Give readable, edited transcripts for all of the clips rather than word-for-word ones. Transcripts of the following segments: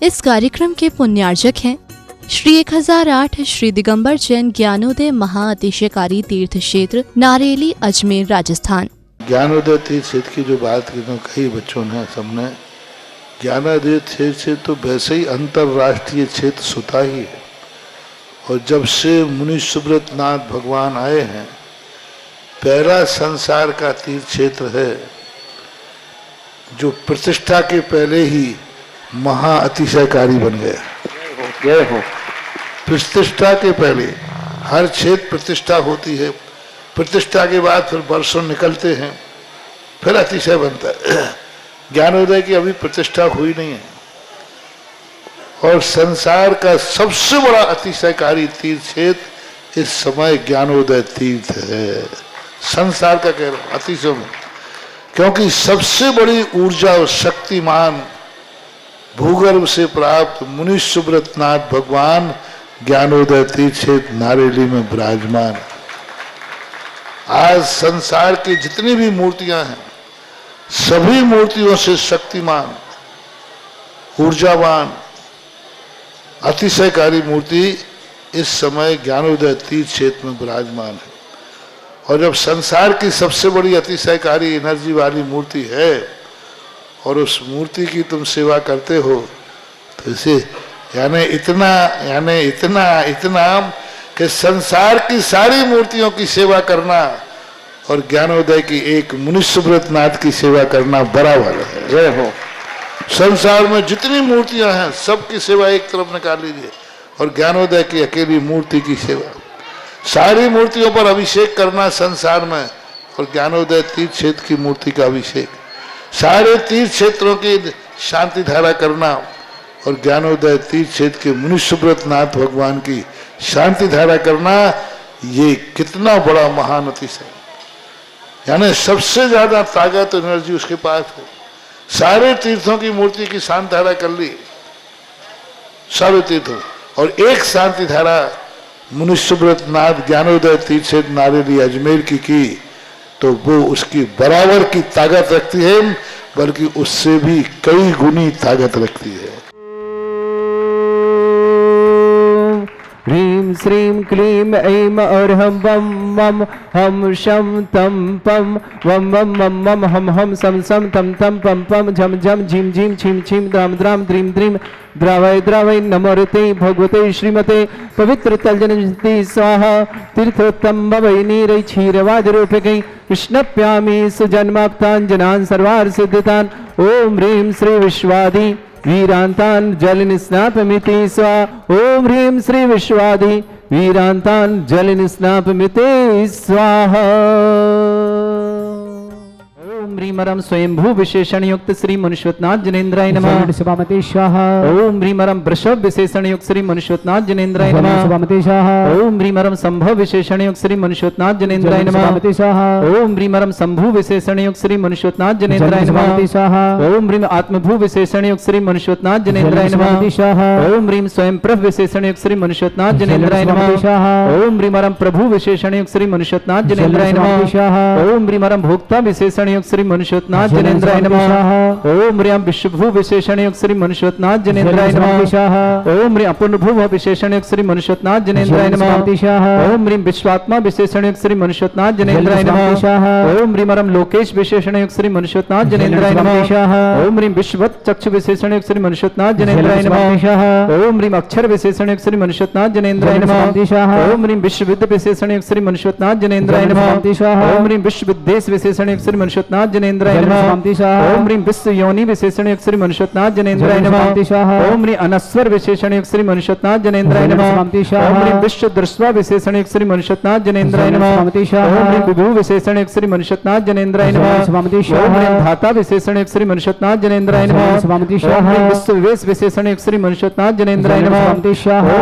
इस कार्यक्रम के पुण्यार्जक हैं श्री 1008 श्री दिगंबर जैन ज्ञानोदय महाअतिशयकारी तीर्थ क्षेत्र नारेली अजमेर राजस्थान। ज्ञानोदय तीर्थ क्षेत्र की जो बात कही बच्चों ने सबने, ज्ञानोदय क्षेत्र तो वैसे ही अंतर्राष्ट्रीय क्षेत्र सुता ही है। और जब से मुनि सुब्रत नाथ भगवान आए हैं, पहला संसार का तीर्थ क्षेत्र है जो प्रतिष्ठा के पहले ही महा अतिशयकारी बन गया। प्रतिष्ठा के पहले हर क्षेत्र प्रतिष्ठा होती है, प्रतिष्ठा के बाद फिर वर्षों निकलते हैं, फिर अतिशय बनता है। ज्ञानोदय की अभी प्रतिष्ठा हुई नहीं है। और संसार का सबसे बड़ा अतिशयकारी तीर्थ क्षेत्र इस समय ज्ञानोदय तीर्थ है। संसार का कह रहा हूं अतिशय में, क्योंकि सबसे बड़ी ऊर्जा और शक्तिमान भूगर्भ से प्राप्त मुनि सुब्रत नाथ भगवान ज्ञानोदय तीर्थ क्षेत्र नारेली में विराजमान। आज संसार की जितनी भी मूर्तियां हैं, सभी मूर्तियों से शक्तिमान, ऊर्जावान, अतिशयकारी मूर्ति इस समय ज्ञानोदय तीर्थ क्षेत्र में विराजमान है। और जब संसार की सबसे बड़ी अतिशयकारी एनर्जी वाली मूर्ति है और उस मूर्ति की तुम सेवा करते हो, तो इसे यानी इतना कि संसार की सारी मूर्तियों की सेवा करना और ज्ञानोदय की एक मुनि सुब्रत नाथ की सेवा करना बराबर है। जय हो। संसार में जितनी मूर्तियां हैं सबकी सेवा एक तरफ निकाल लीजिए और ज्ञानोदय की अकेली मूर्ति की सेवा। सारी मूर्तियों पर अभिषेक करना संसार में और ज्ञानोदय तीर्थ क्षेत्र की मूर्ति का अभिषेक, सारे तीर्थ क्षेत्रों की शांति धारा करना और ज्ञानोदय तीर्थ क्षेत्र के मुनि सुब्रत नाथ भगवान की शांति धारा करना, ये कितना बड़ा महान अतिशय। यानी सबसे ज्यादा ताकत एनर्जी उसके पास है। सारे तीर्थों की मूर्ति की शांति धारा कर ली, सारे तीर्थों, और एक शांति धारा मुनि सुब्रत नाथ ज्ञानोदय तीर्थ क्षेत्र नारेली अजमेर की तो वो उसकी बराबर की ताकत रखती है, बल्कि उससे भी कई गुनी ताकत रखती है। ह्रीं श्रीं क्लीं ऐं और हम वम वम हम शम तम पम वम वम वम वम हम हम सम सम तम तम पम पम झम झम झिम झिम छिम छिम द्राम द्राम द्रीम द्रीम द्रावय द्रावय नमोरते भगवते श्रीमते पवित्र तलजनति स्वाहा तीर्थोत्तम भवै नीरै क्षीरवाद रूपकै कृष्णप्यामि सुजन्माप्ताञ्जनान् सर्वार्थ सिद्धितान्। ओम ह्रीं श्री विश्वादि वीरांतान जल निस्नापमिति स्वा। ओम ह्रीं श्री विश्वादि वीरांतान जल निस्नापमिति स्वाहा। ओम ह्रीमरम स्वयंभू विशेषण युक्त श्री मनुष्यनाथ जनेन्द्राय नमः शुभामते स्वाहा। ओम ह्रीमरम वृषभ विशेषण युक्त श्री मनुष्यनाथ जनेन्द्राय नमः शुभामते स्वाहा। ओम ह्रीमरम संभव विशेषण युक्त श्री मनुष्यनाथ जनेन्द्राय नमः शुभामते स्वाहा। ओम ह्रीमरम संभू विशेषण युक्त श्री मनुष्यनाथ जनेन्द्राय नमः शुभामते स्वाहा। ओम ह्रीम आत्मभू विशेषण युक्त श्री मनुष्यनाथ जनेन्द्राय नमः शुभामते स्वाहा। ओम ह्रीम स्वयं प्रभ विशेषण युक्त श्री मनुष्यनाथ जनेन्द्राय नमः स्वाहा। ओम ह्रीमरम प्रभु विशेषण युक्त श्री मनुष्यनाथ जनेन्द्राय नमः स्वाहा। ओम ह्रीमरम भोक्ता विशेषण युक्त श्री मनुष्यनाथ जनेन्द्राय नमः। ओम ह्रीं विश्वभू विशेषण युक्त श्री मनुष्यनाथ जनेन्द्राय नमः। ओम ह्रीं अपूर्णभू विशेषण युक्त श्री मनुष्यनाथ जनेन्द्राय नमः। ओम ह्रीं विश्वात्मा विशेषण युक्त श्री मनुष्यनाथ जनेन्द्राय नमः। ओम ह्रीमरम लोकेश विशेषण युक्त श्री मनुष्यनाथ जनेन्द्राय नमः। ओम ह्रीं विश्ववत् चक्षु विशेषण युक्त श्री मनुष्यनाथ जनेन्द्राय नमः। ओम ह्रीं अक्षर विशेषण युक्त श्री मनुष्यनाथ जनेन्द्राय नमः। ओम ह्रीं विश्वविद्या विशेषण युक्त श्री मनुष्यनाथ जनेन्द्राय नमः। ओम ह्रीं विश्वविद्देश विशेषण युक्त श्री मनुष्यनाथ जनेन्द्राय नमः। ओम ह्रीं विश्व योनि विशेषण युक्त श्री मनुष्यनाथ जनेन्द्राय नमः। ओम ह्रीं अनस्वर विशेषण युक्त श्री मनुष्यनाथ जनेन्द्राय नमः। ओम ह्रीं विश्व दृष्टवा विशेषण युक्त श्री मनुष्यनाथ जनेन्द्राय नमः। ओम ह्रीं विभु विशेषण युक्त श्री मनुष्यनाथ जनेन्द्राय नमः। ओम ह्रीं धाता विशेषण युक्त श्री मनुष्यनाथ जनेन्द्राय नमः। ओम ह्रीं विश्व वेश विशेषण युक्त श्री मनुष्यनाथ जनेन्द्राय नमः। ओम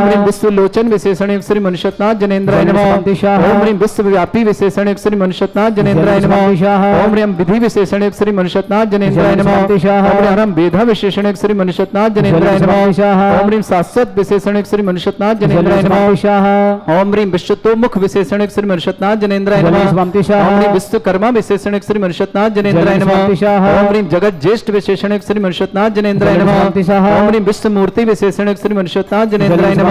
ह्रीं विश्व लोचन विशेषण युक्त श्री मनुष्यनाथ जनेन्द्राय नमः। ओम ह्रीं विश्व व्यापी विशेषण युक्त श्री मनुष्यनाथ जनेन्द्राय नमः। ओम ह्रीं विधि विशेषण युक्त श्री मनुष्यनाथ जनेन्द्राय नमः। ओम ह्रीं अरहं वेदा विशेषण युक्त श्री मनुष्यनाथ जनेन्द्राय नमः। ओम ह्रीं शाश्वत विशेषण युक्त श्री मनुष्यनाथ जनेन्द्राय नमः। ओम ह्रीं विश्वतोमुख विशेषण युक्त श्री मनुष्यनाथ जनेन्द्राय नमः। ओम ह्रीं विश्वकर्मा विशेषण युक्त श्री मनुष्यनाथ जनेन्द्राय नमः। ओम ह्रीं जगत ज्येष्ठ विशेषण युक्त श्री मनुष्यनाथ जनेन्द्राय नमः। ओम ह्रीं विश्वमूर्ति विशेषण युक्त श्री मनुष्यनाथ जनेन्द्राय नमः।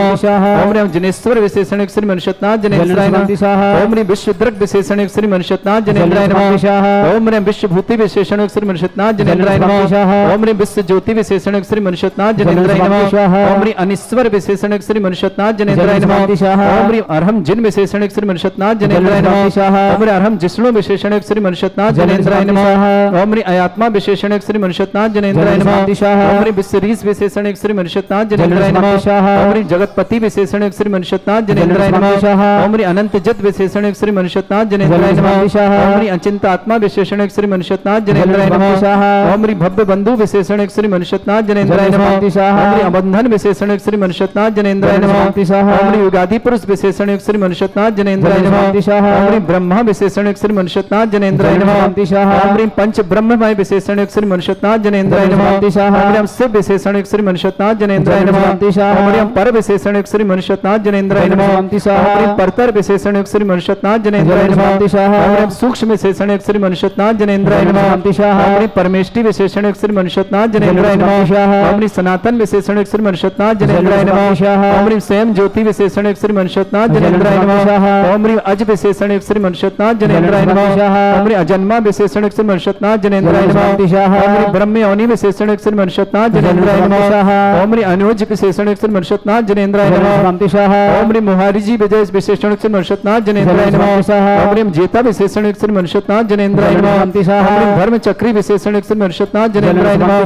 ओम ह्रीं जनेश्वर विशेषण युक्त श्री मनुष्यनाथ जनेन्द्राय नमः। ओम ह्रीं विश्वदृक् विशेषण युक्त श्री मनुष्यनाथ जनेन्द्राय नमः। ओम ह्रीं विश्वभूति विशेषण युक्त श्री मनुष्यनाथ जनेन्द्राय नमः। ओम ह्रीं विश्व ज्योति विशेषण युक्त श्री मनुष्यनाथ जनेन्द्राय नमः। ओम ह्रीं अनीश्वर विशेषण युक्त श्री मनुष्यनाथ जनेन्द्राय नमः। ओम ह्रीं अरहं जिन विशेषण युक्त श्री मनुष्यनाथ जनेन्द्राय नमः। ओम ह्रीं अरहं जिष्णु विशेषण युक्त श्री मनुष्यनाथ जनेन्द्राय नमः। ओम ह्रीं अयात्मा विशेषण युक्त श्री मनुष्यनाथ जनेन्द्राय नमः। ओम ह्रीं विश्वरीस विशेषण युक्त श्री मनुष्यनाथ जनेन्द्राय नमः। ओम ह्रीं जगतपति विशेषण युक्त श्री मनुष्यनाथ जनेन्द्राय नमः। ओम ह्रीं अनंत जत विशेषण युक्त श्री मनुष्यनाथ जनेन्द्राय नमः। ओम ह्रीं अचिंत आत्मा विशेषण युक्त श्री मनुष्यनाथ जनेन्द्राय नमः। ओम ह्रीं भव्य बंधु विशेषण युक्त श्री मनुष्यनाथ जनेन्द्राय नमः। ओम ह्रीं अबंधन विशेषण युक्त श्री मनुष्यनाथ जनेन्द्राय नमः। ओम ह्रीं युगादि पुरुष विशेषण युक्त श्री मनुष्यनाथ जनेन्द्राय नमः। ओम ह्रीं ब्रह्मा विशेषण युक्त श्री मनुष्यनाथ जनेन्द्राय नमः। ओम ह्रीं पंच ब्रह्ममय विशेषण युक्त श्री मनुष्यनाथ जनेन्द्राय नमः। ओम ह्रीं शिव विशेषण युक्त श्री मनुष्यनाथ जनेन्द्राय नमः। ओम ह्रीं पर विशेषण युक्त श्री मनुष्यनाथ जनेन्द्राय नमः। ओम ह्रीं परतर विशेषण युक्त श्री मनुष्यनाथ जनेन्द्राय नमः। ओम ह्रीं सूक्ष्म विशेषण युक्त श्री मनुष्यनाथ जनेन्द्राय नमः। ओम ह्रीं परमेष्टि विशेषण युक्त श्री मनुष्यनाथ जनेन्द्राय नमः। ओम ह्रीं सनातन विशेषण युक्त श्री मनुष्यनाथ जनेन्द्राय नमः। ओम ह्रीं स्वयं ज्योति विशेषण युक्त श्री मनुष्यनाथ जनेन्द्राय नमः। ओम ह्रीं अज विशेषण युक्त श्री मनुष्यनाथ जनेन्द्राय नमः। ओम ह्रीं अजन्मा विशेषण युक्त श्री मनुष्यनाथ जनेन्द्राय नमः। ओम ह्रीं ब्रह्म योनि विशेषण युक्त श्री मनुष्यनाथ जनेन्द्राय नमः। ओम ह्रीं अनुज विशेषण युक्त श्री मनुष्यनाथ जनेन्द्राय नमः। ओम ह्रीं मुहारिजी विजय विशेषण युक्त श्री मनुष्यनाथ जनेन्द्राय नमः। ओम ह्रीं जेता विशेषण युक्त श्री मनुष्यनाथ जनेन्द्राय नमः। ओम ह्रीं धर्म चक्री विशेषण युक्त श्री मनुष्यनाथ जनेन्द्राय नमः।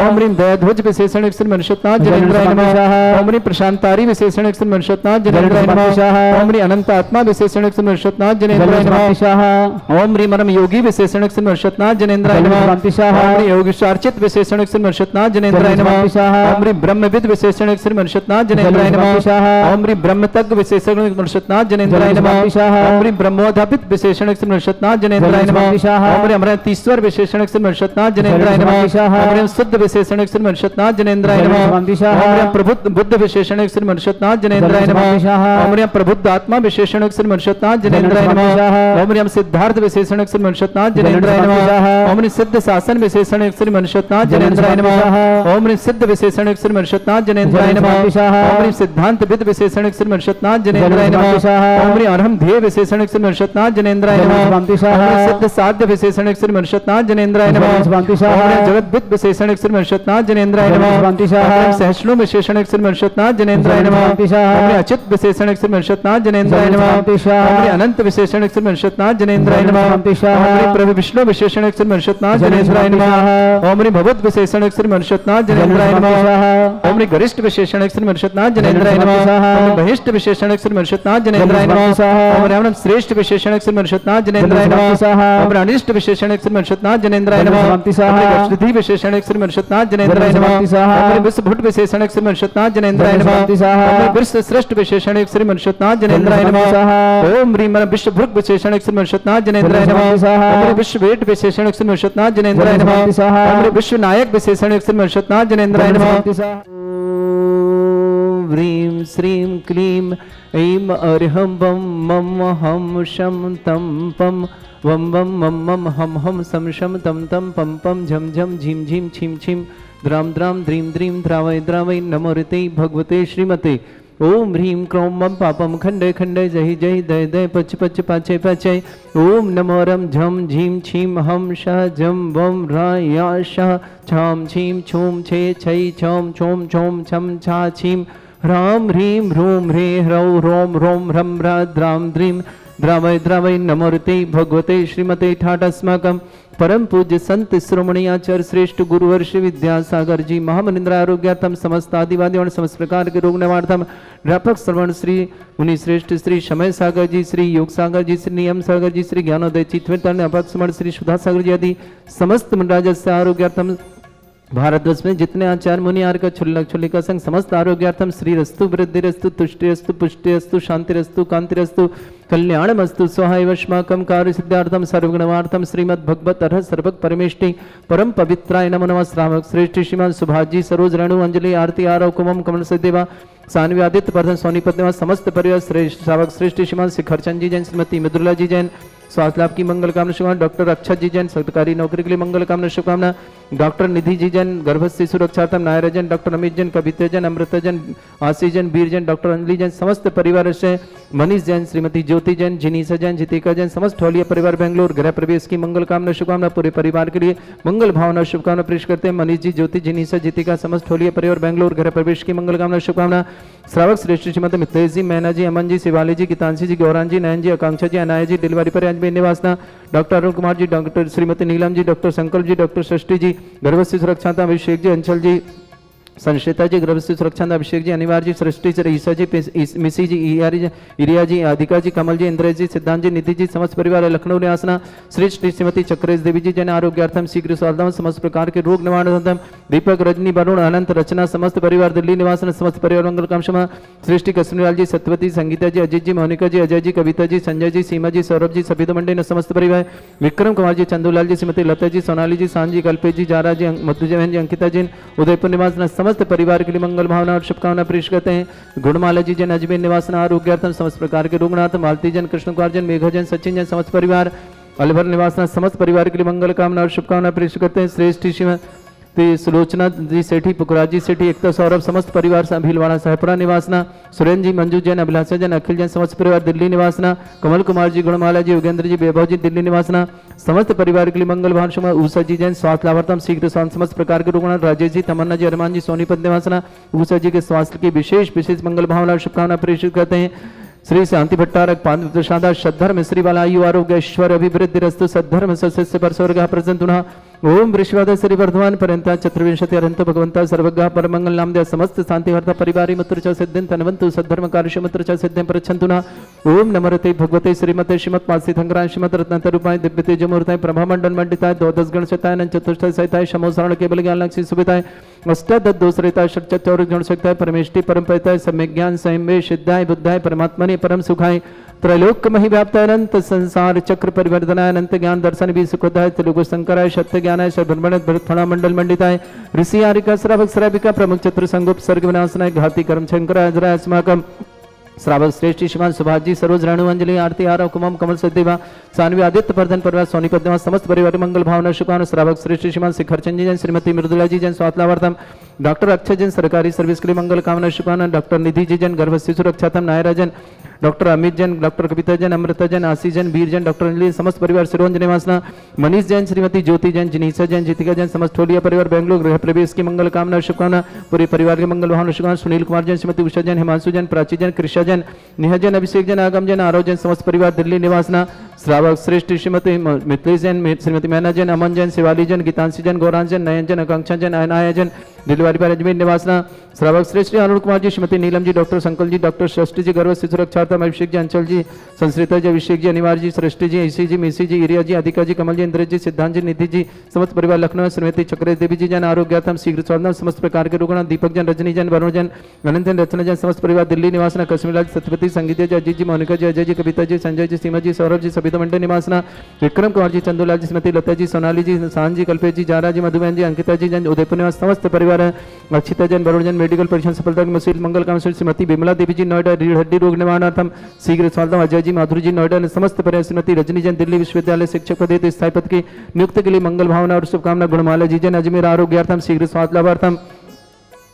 ओम ह्रीं दयाध्वज विशेषण युक्त श्री मनुष्यनाथ जनेन्द्राय नमः। ओम ह्रीं प्रशांतारी विशेषण युक्त श्री मनुष्यनाथ जनेन्द्राय नमः। ओम ह्रीं अनंत आत्मा विशेषण युक्त श्री मनुष्यनाथ जनेन्द्राय नमः। ओम ह्रीं परम योगी विशेषण युक्त श्री मनुष्यनाथ जनेन्द्राय नमः। ओम ह्रीं योगीशार्चित विशेषण युक्त श्री मनुष्यनाथ जनेन्द्राय नमः। ओम ह्रीं ब्रह्मविद विशेषण युक्त श्री मनुष्यनाथ जनेन्द्राय नमः। ओम ह्रीं ब्रह्मतज्ञ विशेषण युक्त मनुष्यनाथ जनेन्द्राय नमः। ओम ह्रीं ब्रह्मोधापित विशेषण युक्त मनुष्यनाथ जनेन्द्राय नमः। ओम ह्रीं अमृतीश्वर विशेषण युक्त मनुष्यनाथ जनेन्द्राय नमः। ओम ह्रीं शुद्ध विशेषण युक्त मनुष्यनाथ जनेन्द्राय नमः। ओम ह्रीं प्रबुद्ध बुद्ध विशेषण युक्त मनुष्यनाथ जनेन्द्राय नमः। ओम ह्रीं प्रबुद्ध आत्मा विशेषण युक्त मनुष्यनाथ जनेन्द्राय नमः। ओम ह्रीं सिद्धार्थ विशेषण युक्त मनुष्यनाथ जनेन्द्राय नमः। ओम ह्रीं सिद्ध शासन विशेषण युक्त मनुष्यनाथ जनेन्द्राय नमः। ओम ह्रीं सिद्ध विशेषण युक्त मनुष्यनाथ जनेन्द्राय नमः। ओम ह्रीं सिद्धांत विद विशेषण युक्त मनुष्यनाथ जनेन्द्राय नमः। ओम ह्रीं अरहं ध्येय विशेषण युक्त मनुष्यनाथ जनेन्द्राय नमः। ओम ह्रीं सिद्ध साध्य विशेषण युक्त मनुष्यनाथ जनेन्द्राय नमः। ओम ह्रीं जगत विद विशेषण युक्त मनुष्यनाथ जनेन्द्राय नमः। ओम ह्रीं सहिष्णु विशेषण युक्त मनुष्यनाथ जनेन्द्राय नमः। ओम ह्रीं अचित विशेषण युक्त मनुष्यनाथ जनेन्द्राय नमः। ओम ह्रीं अनंत विशेषण युक्त मनुष्यनाथ जनेन्द्राय नमः। ओम ह्रीं प्रभु विष्णु विशेषण युक्त मनुष्यनाथ जनेन्द्राय नमः। ओम ह्रीं भगवत विशेषण युक्त मनुष्यनाथ जनेन्द्राय नमः। ओम ह्रीं गरिष्ठ विशेषण युक्त मनुष्यनाथ जनेन्द्राय नमः। ओम ह्रीं बहिष्ठ विशेषण युक्त मनुष्यनाथ जनेन्द्राय नमः। ओम ह्रीं श्रेष्ठ विशेषण युक्त मनुष्यनाथ जनेन्द्राय नमः। ओम ह्रीं अनिष्ट विशेषण युक्त मनुष्यनाथ जनेन्द्राय नमः। ओम ह्रीं गतिधि विशेषण युक्त मनुष्यनाथ जनेन्द्राय नमः। ओम ह्रीं विश्वभूत विशेषण युक्त मनुष्यनाथ जनेन्द्राय नमः। ओम ह्रीं विश्व श्रेष्ठ विशेषण युक्त मनुष्यनाथ जनेन्द्राय नमः। ओम ह्रीं विश्वभूत विशेषण युक्त मनुष्यनाथ जनेन्द्राय नमः। ओम ह्रीं विश्ववेट विशेषण युक्त मनुष्यनाथ जनेन्द्राय नमः। ओम ह्रीं विश्वनायक विशेषण युक्त मनुष्यनाथ जनेन्द्राय नमः। ह्रीं श्रीं क्लीं ऐं अर्हं बं मम हम शं तं पं वं वं मम मम हम हम सं शं तं तं पं पं झं झं झीं झीं छीं छीं द्रां द्रां द्रीं द्रीं द्रावय द्रावय नमोरते भगवते श्रीमते। ओम ह्रीं क्रों मम पापम खंडे खंडे जहि जहि दय दय पच पच पाचय पाचय। ओम नमो रम झम झीं छीं हम शा जम वम रा या शा छाम छीं छूम छे छै छम छोम छोम छम छा छीं ह्रां ह्रीं ह्रूं ह्रे ह्रौ रोम रोम ह्रं ह्रा द्रां द्रीं द्रावय द्रावय नमोरते भगवते श्रीमते ठाट अस्माकं परम पूज्य संत श्रोमणी आचार्य श्रेष्ठ गुरुवर्ष विद्यासागर जी महामनिंद्र आरोग्यार्थम समस्त आदिवादी और समस्त प्रकार के रोग निवारणार्थम व्यापक श्रवण श्री मुनि श्रेष्ठ श्री समय सागर जी श्री योग सागर जी श्री नियम सागर जी श्री ज्ञानोदय चित्तवितरण अपाक श्रवण श्री सुधा सागर जी आदि समस्त मनराज से आरोग्यार्थम भारतवर्ष में जितने आचार्य मुनि आर्य का छुल्लिका संघ समस्त आरोग्यार्थम श्रीरस्तु वृद्धिरस्तु तुष्टिरस्तु पुष्टिरस्तु शांतिरस्तु कांतिरस्तु कल्याणमस्तु स्वाहायवश्माकं कार्य सिद्धार्थम सर्वगुणवार्थम श्रीमद् भगवत अर्ह सर्वक परमेष्टि परम पवित्राय नमो नमः। श्रावक श्रेष्ठ श्रीमान सुभाजी सरोज रेणु अंजलि आरती आरव कुमम कमल सदेवा सान्वी आदित्य प्रधान सोनीपत निवास समस्त परिवार श्रेष्ठ श्रावक श्रेष्ठ श्रीमान शिखरचंद जी जैन श्रीमती मृदुला जी जैन स्वास्थ्य लाभ की मंगल कामना शुभकामना। डॉक्टर अक्षत जी जैन सरकारी नौकरी के लिए मंगल कामना शुभकामना। डॉक्टर निधि जी जैन गर्भस्थ शिशु रक्षार्थम नायर जैन डॉक्टर अमित जैन कविता जैन अमृता जैन आशीष जैन वीर जैन डॉक्टर अंजलि जैन समस्त परिवार से मनीष जैन श्रीमती ज्योति जैन जिनीसा जैन जितिका जैन समस्त ठोलिया परिवार बेंगलोर गृह प्रवेश की मंगल कामना शुभकामना। पूरे परिवार के लिए मंगल भावना शुभकामना पेश करते हैं। मनीष जी ज्योति जिनीसा जितिका समस्त ठोलिया परिवार बेंगलोर गृह प्रवेश की मंगल कामना शुभकामना। श्रावक श्रेष्ठ श्रीमती मित्रेश जी मैना जी अमन जी शिवाली जी गीतांशी जी गौरान जी नयन जी आकांक्षा जी अनाया जी डिलीवरी पर Ajmer निवासना doctor Arun Kumar ji doctor Shrimati Neelam ji doctor संकल्प जी डॉक्टर षष्ठी जी गर्भस्थ सुरक्षा अभिषेक जी अंचल जी संश्रिता जी गर्भस्थ सुरक्षा अभिषेक जी अनिवार्य जी सृष्टि जी ईसा जी मिसी जी इरिया जी अधिका जी कमल जी इंद्रेश जी सिद्धांत जी निधि जी समस्त परिवार लखनऊ निवासना श्रेष्ठ श्रीमती चक्रेश देवी जी जन आरोग्यार्थम शीघ्र स्वास्थ्यम समस्त प्रकार के रोग निवारणार्थम दीपक रजनी वरुण अनंत रचना समस्त परिवार दिल्ली निवासन समस्त परिवार मंगल कामना। सृष्टि कृष्णलाल जी सत्यवती संगीता जी अजीत जी मोनिका जी अजय जी कविता जी संजय जी सीमा जी सौरभ जी सभी मंडे समस्त परिवार विक्रम कुमार जी चंदूलाल जी श्रीमती लता जी सोनाली जी सांझी कल्पेश जी जारा जी मधु जैन जी अंकिता जी उदयपुर निवासना समस्त परिवार के लिए मंगल भावना और शुभकामना पेश करते हैं। गुणमाला जी जन अजमेर निवासना आरोग्यार्थम समस्त प्रकार के रुग्णार्थ मालती जन कृष्ण कुमार जन मेघा जन सचिन जन समस्त परिवार अलवर निवासना समस्त परिवार के लिए मंगल कामना और शुभकामना पेश करते हैं। श्रेष्ठ श्रीमती सुलोचना जी सेठी पुखराज जी सेठी एकता सौरभ समस्त परिवार भीलवाड़ा साहपुरा निवासना सुरेंद्र जी मंजू जैन अभिलाषा जन अखिल जैन समस्त परिवार दिल्ली निवासना कमल कुमार जी गुणमाला जी योगेंद्र जी वैभव जी दिल्ली निवासना समस्त परिवार के लिए मंगल भान शुभ। ऊषा जी जैन स्वास्थ्य लाभार्थम शीघ्र स्वास्थ्य समस्त प्रकार के रुग्ण राजेश जी तमन्ना जी अरमान जी सोनीपत निवासना ऊषा जी के स्वास्थ्य की विशेष मंगल भावना और शुभकामना प्रेषित करते हैं। श्री शांति भट्टारक पाद प्रसादा सद्धर्म श्री वाला आयु आरोग्य ऐश्वर्य अभिवृद्धि रस्तु सद्धर्म सस्य पर स्वर्ग प्रसन्न ओम वृषवाद श्री वर्धमान पर्यंता चतुर्विंशति अरंत भगवंता सर्वज्ञ परमंगल नामदे समस्त शांति हर्ता परिवारी मुत्र च सिद्धिं तनवन्तु सद्धर्म कार्यश मुत्र च सिद्धिं प्रच्छन्तुना ओम नमरते भगवते श्रीमते श्रीमत् पासी थंगराय श्रीमत् रत्नतरूपाय दिव्य तेजमूर्ताय प्रभामंडल मंडिताय द्वादश गण शताय चतुष्ट सहिताय शमोसरण केवल ज्ञान लक्ष्मी सुविताय अष्टादश दोषरिताय षट्चत्वार गण शक्ताय परमेष्टि परमपैताय सम्यक ज्ञान संयमे सिद्धाय बुद्धाय परमात्मने परम सुखाय त्रैलोक मही व्याप्त अनंत संसार चक्र परिवर्तनाय अनंत ज्ञान दर्शन भी सुखदाय त्रिलोक शंकराय सत्य ज्ञानाय सर्वभ्रमण भरतफणा मंडल मंडिताय ऋषि आरिका श्रावक श्राविका प्रमुख चतुर संगोप सर्ग विनाशनाय घाती कर्म शंकराय अजराय अस्माकम श्रावक श्रेष्ठ श्रीमान सुभाष जी सरोज रेणु अंजलि आरती आरव कुमम कमल सदेवा सान्वी आदित्य प्रधान परिवार सोनीपत निवास समस्त परिवार मंगल भावना शुभकामना। श्रावक श्रेष्ठ श्रीमान शिखरचंद जी जैन श्रीमती मृदुला जी जैन स्वास्थ्य लाभार्थम डॉक्टर अक्षय जैन सरकारी सर्विस के लिए मंगल कामना शुभकामना। डॉक्टर निधि जी जैन गर्भस्थ शिशु रक्षार्थम नायरा जैन डॉक्टर अमित जैन डॉक्टर कविता जैन अमृता जैन आशीष जैन वीर जैन डॉक्टर अंजलि समस्त परिवार सिरोंज निवासना मनीष जैन श्रीमती ज्योति जैन जिनीसा जैन जितिका जैन समस्त ठोलिया परिवार बेंगलोर गृह प्रवेश की मंगल कामना शुभकामना। पूरे परिवार के मंगल भावना शुभकामना। सुनील कुमार जैन श्रीमती उषा जैन हिमांशु जैन प्राची जैन कृषा जैन नेहा जैन अभिषेक जैन आगम जैन आरव जैन समस्त परिवार दिल्ली निवासना। श्रावक श्रेष्ठ श्रीमती मित्रेश जैन श्रीमती मैना जैन अमन जैन शिवाली जैन गीतांशी जैन गौरान जैन नयन जैन आकांक्षा जैन अनाया जैन डिलीवरी पर अजमेर निवासना। श्रावक श्रेष्ठ अरुण कुमार जी श्रीमती नीलम जी डॉक्टर संकल्प जी डॉक्टर षष्ठी जी गर्भ शिशु रक्षार्थम अभिषेक जी अंचल जी संश्रिता जी अभिषेक जी अनिवार्य जी सृष्टि जी ईसी जी मिसी जी इरिया जी अधिका जी कमल जी इंद्रेश जी सिद्धांत जी निधि जी समस्त परिवार लखनऊ श्रीमती चक्रेश देवी जी जन आरोग्यार्थम शीघ्र स्वास्थ्यम समस्त प्रकार के रुग्ण दीपक जन रजनी जन वरुण जन अनंत जन रचना जन समस्त परिवार दिल्ली निवासना। कश्मीरलाल सत्यवती संगीता जी अजीत जी मोनिका जी अजय जी कविता जी संजय जी सीमा जी सौरभ जी सभी मंडे निवासना। विक्रम कुमार जी चंदूलाल जी श्रीमती लता जी सोनाली जी सांझी कल्पेश जी जारा जी मधुबन जी अंकिता जी जन उदयपुर निवास समस्त परिवार अक्षिता जन वरुण जन मेडिकल परीक्षण सफलता के मसील मंगल कामना। श्रीमती विमला देवी जी नोएडा रीढ़ हड्डी रोग निवारणार्थम शीघ्र स्वास्थ्यम अजय जी माधुरी जी नोएडा समस्त परिवार श्रीमती रजनी जन दिल्ली विश्वविद्यालय शिक्षक पद हेतु स्थायी पद की नियुक्ति के लिए मंगल भावना और शुभकामना। गुणमाला जी जन अजमेर आरोग्यार्थम शीघ्र स्वास्थ्य लाभार्थम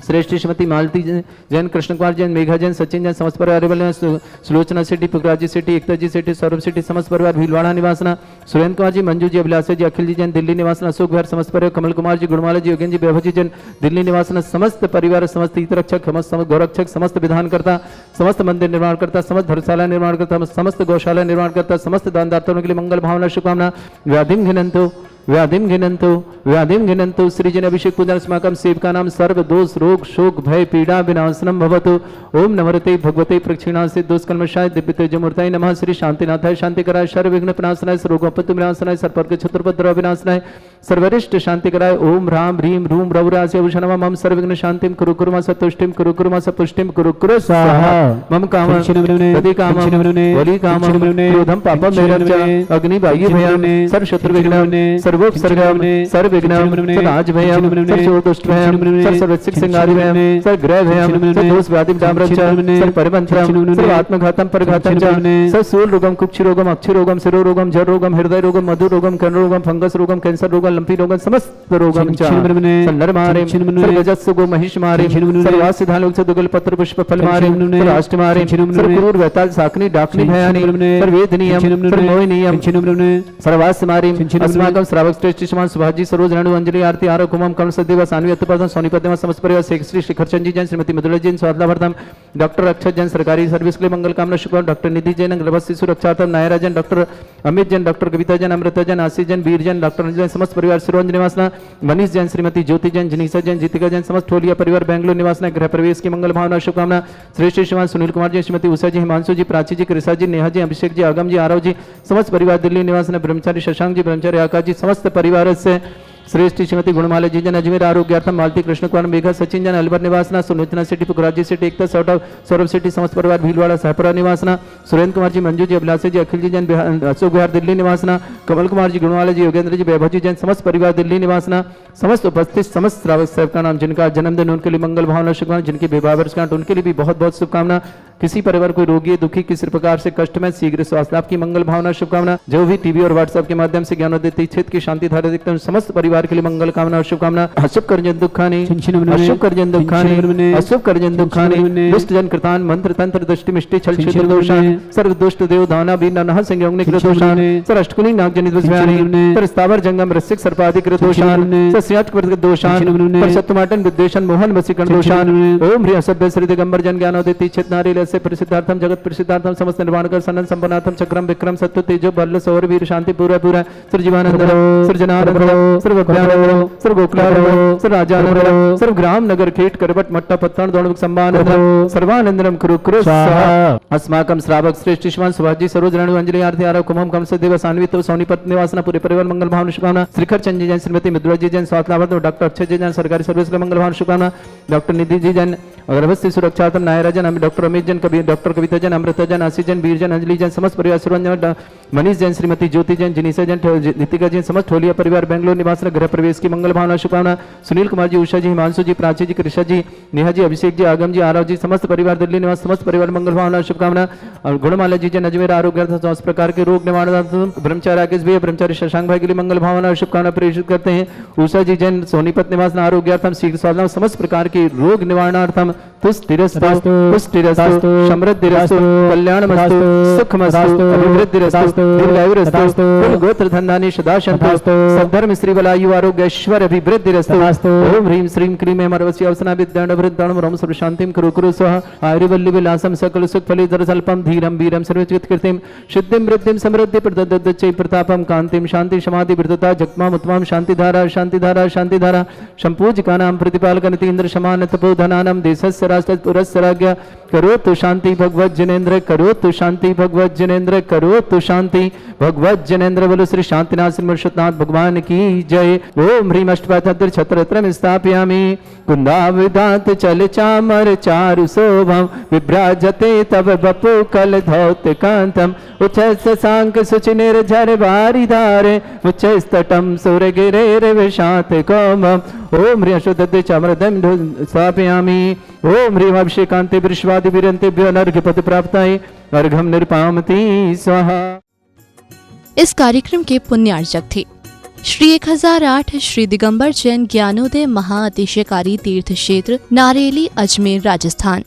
श्रेष्ठ श्रीमती मालती जैन कृष्ण कुमार जैन मेघा जैन सचिन जैन समस्त परिवार सुलोचना सेठी पुखराज जी सेठी एकता जी सेठी सौरभ सेठी समस्त परिवार भीलवाड़ा निवासना। सुरेंद्र कुमार जी मंजू जी अभिलाषा जी अखिल जी जैन दिल्ली निवासना। अशोक विहार समस्त परिवार कमल कुमार जी गुणमाला जी योगेंद्र जी वैभव जी जैन दिल्ली निवासना। समस्त परिवार समस्त हितरक्षक समस्त गौरक्षक समस्त विधानकर्ता समस्त मंदिर निर्माण करता समस्त धर्मशाला निर्माण करता समस्त गौशाला निर्माण करता समस्त दानदाताओं के लिए मंगल भावना शुभकामना। व्याधिम घिनंतो व्याधिम घिनंतु श्रीजन अभिषेक पूजन अस्माकं सेवकानां सर्व दोष रोग शोक भय पीड़ा विनाशनम भवतु। ओम नमस्ते भगवते प्रक्षिणासे दोषकल्मषाय दिव्यतेजमूर्ताय नमः। श्री शांतिनाथाय शांतिकराय सर्व विघ्न विनाशनाय सर्वोपत्ति विनाशनाय सर्वर्ग चतुर्भद्र विनाशनाय सर्वरिष्ट शांतिकराय ओम राम ह्रीम रूम रौरास्य भूषणम मम सर्वविघ्न शांतिम कुरु कुरु मा सतुष्टिम कुरु कुरु मा सपुष्टिम कुरु कुरु स्वाहा। मम कामं तदि कामं वली कामं क्रोधं पापं मेरं च अग्नि बाह्य भयं सर्व शत्रु विघ्नं सर्वोपसर्गं सर्व विघ्नं सर्वराज भयं सर्व दुष्ट भयं सर्वसिक सिंगारि भयं सर्व ग्रह भयं सर्व दोष व्याधि दाम्रं च सर्व परिमंत्रं सर्व आत्मघातं परघातं च सर्व सूल रोगं कुक्षि रोगं अक्षि रोगं शिरो रोगं जड़ रोगं हृदय रोगं मधु रोगं कर्ण रोगं फंगस रोगं कैंसर रोगं लंपी रोगं समस्त रोगं च संदर मारे सर्व गजस्सु गो महिष मारे सर्व आसिधालोक से दुगल पत्र पुष्प फल मारे सर्व अष्ट मारे सर्व क्रूर वैताल साकनी डाकनी भयानी सर्व वेदनीयम सर्व मोहिनीयम सर्वास मारे अस्माकं श्रावक श्रेष्ठ श्रीमान सुभाजी सरोज रेणु अंजलि आरती आरो कुमम कर्ण सदेव सानवी अत्तपदम सोनीपति समस्त परिवार श्री शिखरचंद जी जैन श्रीमती मधुरा जैन स्वादला भरतम डॉक्टर अक्षत जैन सरकारी सर्विस के लिए मंगल कामना शुभ डॉक्टर निधि जैन गर्भस्थ शिशु रक्षार्थम नायरा जैन डॉक्टर अमित जैन डॉक्टर कविता जैन अमृता जैन आशीष जैन वीर जैन डॉक्टर जैन समस्त परिवार सिरोंज निवासना मनीष जैन श्रीमती ज्योति जैन जनीसा जैन जीतिका जैन समस्त ठोलिया परिवार बेंगलुरु निवासना गृह प्रवेश की मंगल भावना शुभकामना श्रेष्ठ श्रीमान सुनील कुमार जी श्रीमती उषा जी हिमांशु जी प्राची जी कृषा जी नेहा जी अभिषेक जी आगम जी आरव जी समस्त परिवार दिल्ली निवासना ब्रह्मचारी शशांक जी ब्रह्मचारी आकाश जी समस्त परिवार से श्रेष्ठ श्रीमती गुणमाला जी जन अजमेर आरोग्यार्थम मालती कृष्ण कुमार मेघा सचिन जन अलवर निवासना सुलोचना सिटी पुखराजी सिटी एकता सौरभ सिटी समस्त परिवार भीलवाड़ा सहपुरा निवासना सुरेंद्र कुमार जी मंजू जी अभिलाषी जी अखिल जी जन अशोक विहार दिल्ली निवासना कमल कुमार जी गुणवाला जी योगेंद्र जी वैभव जी जैन समस्त परिवार दिल्ली निवासना समस्त उपस्थित समस्त श्रावक सेवक का नाम जिनका जन्मदिन उनके लिए मंगल भावना शुभकामना जिनकी विवाह वर्षगांठ उनके लिए भी बहुत बहुत शुभकामना किसी परिवार कोई रोगी है दुखी किसी प्रकार से कष्ट में शीघ्र स्वास्थ्य लाभ की मंगल भावना शुभकामना जो भी टीवी और व्हाट्सएप के माध्यम से ज्ञानोदय क्षेत्र की शांति धारा देखते हैं समस्त परिवार के लिए मंगल कामना और शुभकामना अशुभ कर्जन दुखानी अशुभ कर्जन दुखानी अशुभ कर्जन दुखानी दुष्ट जन कृतान मंत्र तंत्र दृष्टि मिष्टि छल छिद्र दोषान सर्व दुष्ट देव दाना बीना नह संयोग निकृत दोषान सर अष्टकुली नाग जनित विषयानि सर स्थावर जंगम रसिक सर्पाधिक दोषान सर स्याट कृत दोषान पर सत्तमाटन विद्वेषण मोहन वसीकरण दोषान ओम ह्री असभ्य श्री दिगंबर जन ज्ञानोदय क्षेत्र नारी से प्रसिद्धार्थम जगत प्रसिद्धार्थम समस्त निर्वाण कर सनन संपन्नार्थम चक्रम विक्रम सत्य तेजो बल सौर वीर शांति पूरा पूरा सृजीवानंद सृजनानंद सर्वज्ञान सर्वगोकलार सर्वराजानंद सर्व ग्राम नगर खेट करवट मट्टा पत्तन दौड़ संबान सर्वानंदनम कुरु कुरु अस्माकं श्रावक श्रेष्ठ श्रीमान सुभाजी सरोज रेणु अंजलि आरती आरव कुमम कम सदेव सान्वित सोनीपत निवासना पूरे परिवार मंगल भावना शुभकामना श्रीखर चंद जी जैन श्रीमती मधुरा जी जैन स्वास्थ्य डॉक्टर अक्षय जी जैन सरकारी सर्विस के मंगल भावना शुभकामना डॉक्टर निधि जी जैन गर्भस्थ सुरक्षार्थम नायरा जन डॉक्टर अमित जन डॉक्टर कविता जन अमृता जन आशीष जन वीर जन अंजलि जन समस्त परिवार सुरंजन मनीष जैन श्रीमती ज्योति जैन जनीसा जन नीतिका जैन समस्त ठोलिया परिवार बेंगलुरु निवासना गृह प्रवेश की मंगल भावना शुभकामना सुनील कुमार जी उषा जी हिमांशु जी प्राची जी कृषा जी नेहा जी अभिषेक जी आगम जी आरव जी समस्त परिवार दिल्ली निवास समस्त परिवार मंगल भावना शुभकामना और गुणमाला जी जन अजमेर आरोग्य समस्त प्रकार के रोग निवारण ब्रह्मचारी राकेश भैया ब्रह्मचारी शशांक भाई के लिए मंगल भावना और शुभकामना प्रेषित करते हैं उषा जी जन सोनीपत निवास आरोग्यार्थम शीघ्र स्वास्थ्य समस्त प्रकार के रोग निवारणार्थम तुष्टिरस्तु पुष्टिरस्तु समृद्धिरस्तु कल्याणमस्तु सुखमस्तु अभिवृद्धिरस्तु दीर्घायुरस्तु कुल गोत्र धन्धानि सदा सन्तु सद्धर्म श्री बलायु आरोग्य ऐश्वर्य अभिवृद्धिरस्तु ओम ह्रीं श्रीं क्रीं अमरवसी अवसना विद्याण वृद्धाणं रम सर्व शांतिं कुरु कुरु स्वः आयुर्वल्ली विलासं सकल सुख फली दरसल्पं धीरं वीरं सर्वचित कीर्तिं सिद्धिं वृद्धिं समृद्धि प्रददच्चै प्रतापं कांतिं शांति समाधि वृद्धता जगमाम उत्तमं शांतिधारा शांतिधारा शांतिधारा संपूजिकानां प्रतिपालकनिति इंद्र समान तपोधनानां देशस्य राष्ट्र पुरस्य राज्ञ करो तो शांति भगवत जनेन्द्र करो तो शांति भगवत जनेन्द्र करो तो शांति भगवत जनेन्द्र बोलो श्री शांतिनाथ श्री मुर्शदनाथ भगवान की जय ओम ह्रीं अष्टपात्र छत्रत्रम स्थापयामि कुंदाविदात चल चामर चारु शोभम विभ्राजते तव बपु कल धौत कांतम उच्च सांक सुचि निर्झर बारिधारे उच्च स्तटम सुर गिरे विशात कोमम ओम ह्रीं अशुद्ध चामरदम स्थापयामि ओम ह्रीं अभिषेकांते विश्वादि वीरंतेभ्यो नर्घ्य पद प्राप्ताय अर्घम निर्पामति स्वाहा। इस कार्यक्रम के पुण्यार्चक थे श्री 1008 श्री दिगंबर जैन ज्ञानोदय महाअतिशयकारी तीर्थ क्षेत्र नारेली अजमेर राजस्थान।